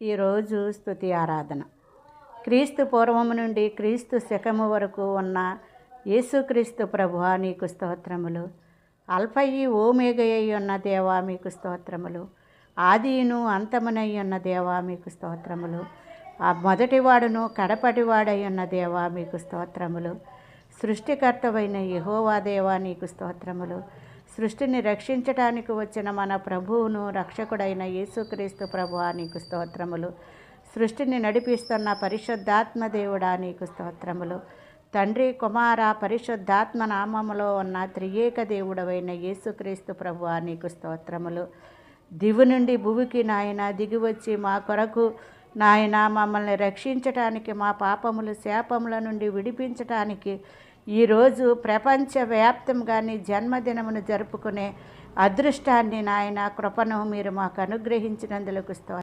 ఈరోజు స్తుతి ఆరాధన. క్రీస్తు పూర్వము నుండి క్రీస్తు శకము వరకు ఉన్న యేసుక్రీస్తు ప్రభువా నీకు స్తోత్రములు. అల్ఫయి ఓమేగయ్యి ఉన్న దేవా మీకు స్తోత్రములు. ఆదియును అంతమునై ఉన్న దేవా మీకు స్తోత్రములు. ఆ మొదటివాడును కడపటివాడై ఉన్న దేవా మీకు స్తోత్రములు. సృష్టికర్తవైన యెహోవా దేవా నీకు స్తోత్రములు. సృష్టిని రక్షించటానికి వచ్చిన మన ప్రభువును రక్షకుడైన యేసుక్రీస్తు ప్రభువా నీకు స్తోత్రములు. సృష్టిని నడిపిస్తున్న పరిశుద్ధాత్మ దేవుడా నీకు స్తోత్రములు. తండ్రి, కుమార, పరిశుద్ధాత్మ నామములో ఉన్న త్రియేక దేవుడవైన యేసుక్రీస్తు ప్రభువా నీకు స్తోత్రములు. దివు నుండి భువికి నాయన దిగివచ్చి మా కొరకు నాయన మమ్మల్ని రక్షించటానికి, మా పాపములు శాపముల నుండి విడిపించటానికి ఈరోజు ప్రపంచవ్యాప్తంగా నీ జన్మదినమును జరుపుకునే అదృష్టాన్ని నాయన కృపను మీరు మాకు అనుగ్రహించినందులకు స్తోత్రం.